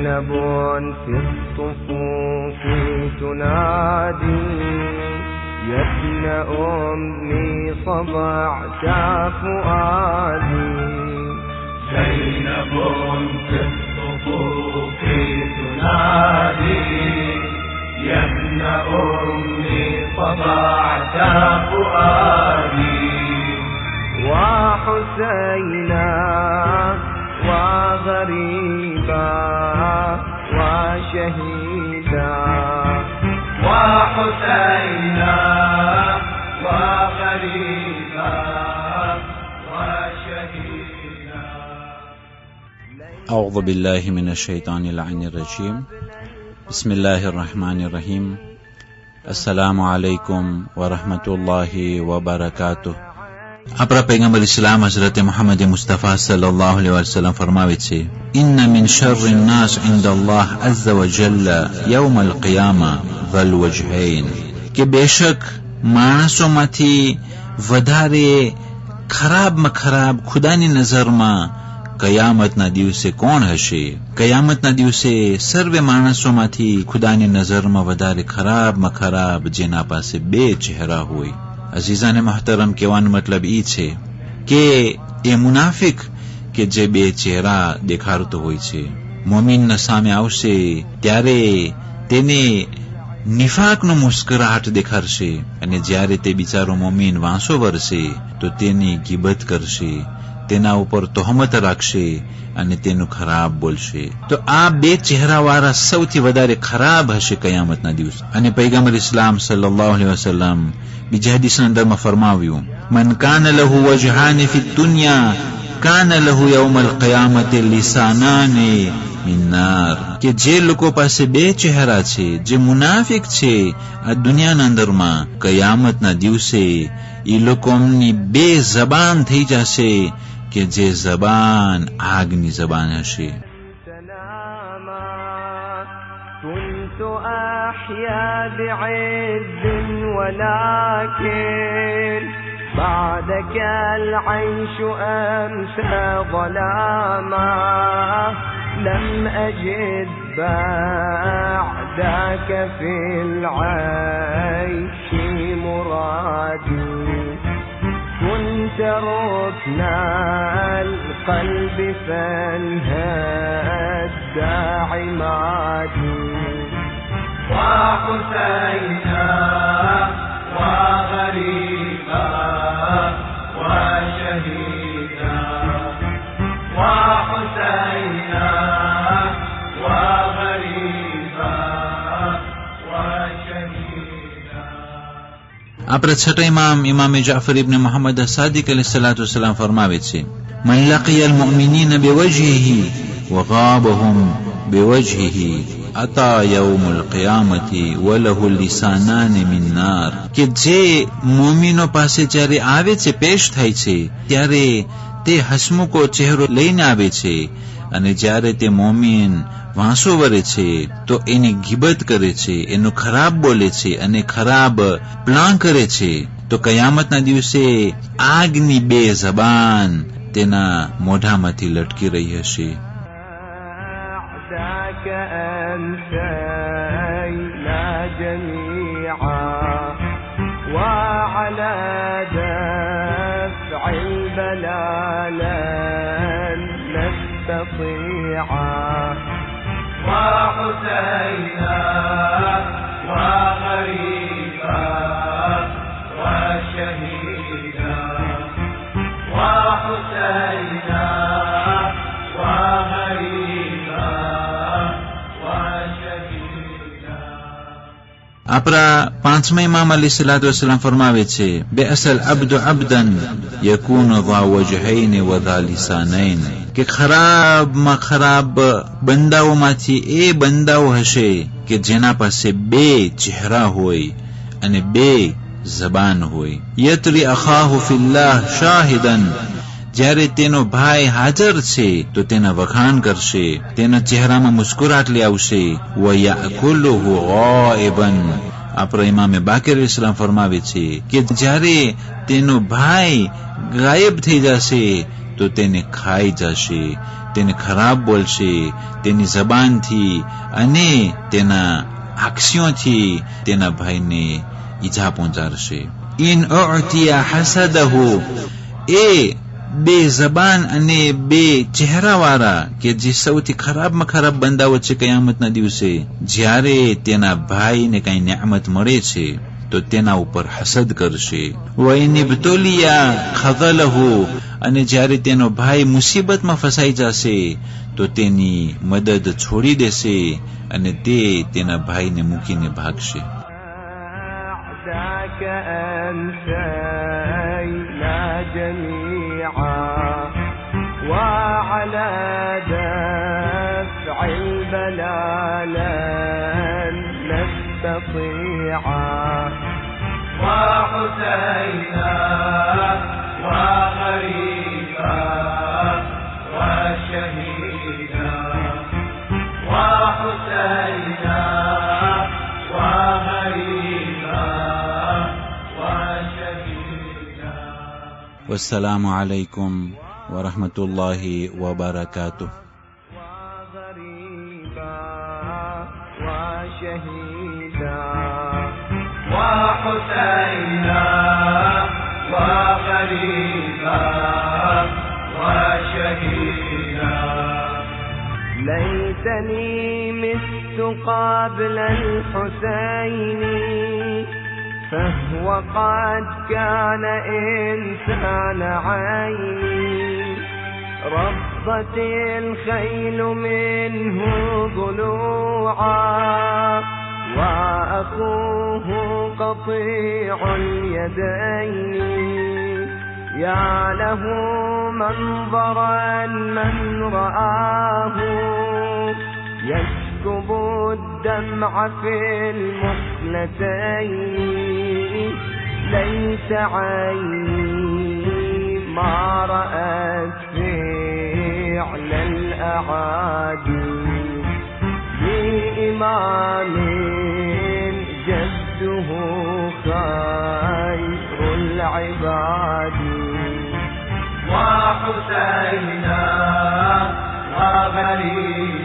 زينب في الصفوف تنادي يا ابن أمي صبعت فؤادي. زينب في الصفوف تنادي يا ابن أمي صبعت فؤادي. وحسينا وغريبا وشهيدا. وحسينا وغريبا وشهيدا. أعوذ بالله من الشيطان اللعين الرجيم. بسم الله الرحمن الرحيم. السلام عليكم ورحمة الله وبركاته. આપણા પૈગંબર ઇસ્લામ હઝરત મુહમ્મદ મુસ્તફા સલ્લલ્લાહુ અલૈહિ વસલ્લમ ફરમાવે છે, ઇન્ન મિન શર્રિન નાસ ઇન્દલ્લાહ અઝ્ઝ વજલ યૌમ અલ-કિયામા ધલ વજહૈન, કે બેશક માણસોમાંથી વધારે ખરાબમાં ખરાબ ખુદાની નજરમાં કયામતના દિવસે કોણ હશે? કયામતના દિવસે સર્વે માણસોમાંથી ખુદાની નજરમાં વધારે ખરાબમાં ખરાબ જેના પાસે બે ચહેરા હોય. અઝીઝાને મહતરમ કહેવાનો મતલબ એ છે કે એ મુનાફિક કે જે બે ચહેરા દેખાડતો હોય છે. મોમીનના સામે આવશે ત્યારે તેને નિફાકનો મુસ્કરાહટ દેખાડશે, અને જ્યારે તે બિચારો મોમીન વાંસો વરસે તો તેની ગીબત કરશે, તેના ઉપર તહોમત રાખશે અને તેનું ખરાબ બોલશે. તો આ બે ચહેરાવાળા સૌથી વધારે ખરાબ હશે કયામતના દિવસે. અને પૈગંબર ઇસ્લામ સલ્લલ્લાહુ અલૈહિ વસલ્લમ બીજા હદીસના અંદરમાં ફરમાવ્યું, મન કાન લહુ વજહાની ફી દુનિયા કાન લહુ યૌમલ કિયામતિ લિસાનાની મિન નાર, કે જે લોકો પાસે બે ચહેરા છે, જે મુનાફિક છે આ દુનિયાના અંદરમાં, કયામતના દિવસે એ લોકોની બે જબાન થઈ જશે કે જે જબાન આગની જબાન હશે. ولكن بعدك العيش أمسى ظلاما لم أجد بعدك في العيش مرادي كنت ركن القلب فانهد عمادي. وحسينا وغريبا وشهيدا. وحسينا وغريبا وشهيدا. આપણા છઠ્ઠા ઇમામ જાફર ઇબ્ન મુહમ્મદ સાદિક અલૈહિસ્સલાતુ વસ્સલામ ફરમાવે છે, મન લકિયલ મુઅમિનીન બિવજહિહી વગાબહુમ બિવજહિહી અતા યૌમુલ કિયામતી વલહુ લિસાનાન મિન નાર, કે જે મોમીનો પાસે જ્યારે આવે છે, પેશ થાય છે, ત્યારે તે હસમુખો ચહેરો લઈને આવે છે, અને જ્યારે તે મોમીન વાંસો વરે છે તો એની ગીબત કરે છે, એનું ખરાબ બોલે છે અને ખરાબ પ્લાન કરે છે. તો કયામતના દિવસે આગની બે જબાન તેના મોઢામાંથી લટકી રહી હશે. أمسينا جميعا وعلى دفع البلاء لن نستطيعا. وحسينا وغريبا وشهيدا. وحسينا وغريبا. આપણા પાંચમા ઇમામ અલૈહિસ્સલાતુ વસ્સલામ ફરમાવે છે, બેઅસલ અબ્દુ અબ્દન યકૂનુ ذا وجهين وذا لسانين, કે ખરાબમાં ખરાબ બંદાઓમાંથી એ બંદાઓ હશે કે જેના પાસે બે ચહેરા હોય અને બે જબાન હોય. યતરી અખાહુ ફિલ્લાહ શાહિદન, જ્યારે તેનો ભાઈ હાજર છે તો તેના વખાણ કરશે, તેના ચહેરામાં મુસ્કુરાટ લઈ આવશે. વયાકુલુહુ ગાયબન, આપણા ઇમામે બાકિર ઇસ્લામ ફરમાવે છે કે જ્યારે તેનો ભાઈ ગાયબ થઈ જશે તો તેને ખાઈ જશે, તેને ખરાબ બોલશે, તેની જબાનથી અને તેના આક્શિયોથી તેના ભાઈને ઈજા પહોંચાડશે. ઇન ઉઅતિયા હસદહુ, એ બે જબાન અને બે ચહેરાવાળા કે જે સૌથી ખરાબમાં ખરાબ બંદાઓ છે કયામતના દિવસે, જ્યારે તેના ભાઈને કઈ નિયામત મળે છે તો તેના ઉપર હસદ કરશે. વઇન ઇબ્તુલિયા ખઝલહુ, અને જ્યારે તેનો ભાઈ મુસીબતમાં ફસાઈ જશે તો તેની મદદ છોડી દેશે અને તે તેના ભાઈને મૂકીને ભાગશે. وعلى دفع البلاء لن نستطيعا وحسينا وغريبا وشهيدا وحسينا وغريبا وشهيدا. والسلام عليكم ورحمة الله وبركاته. وغريبا وشهيدا وحسينا وغريبا وشهيدا. ليتني مت قبل الحسين فهو قد كان إنسان عيني. ربت الخيل منه ضلوعا وأخوه قطيع اليدين. يا له منظرا من رآه يسكب الدمع في المخلتين. ليس عيني ما رأت فعل الأعادي بإمام جده خير العباد. وحسينا وغريبا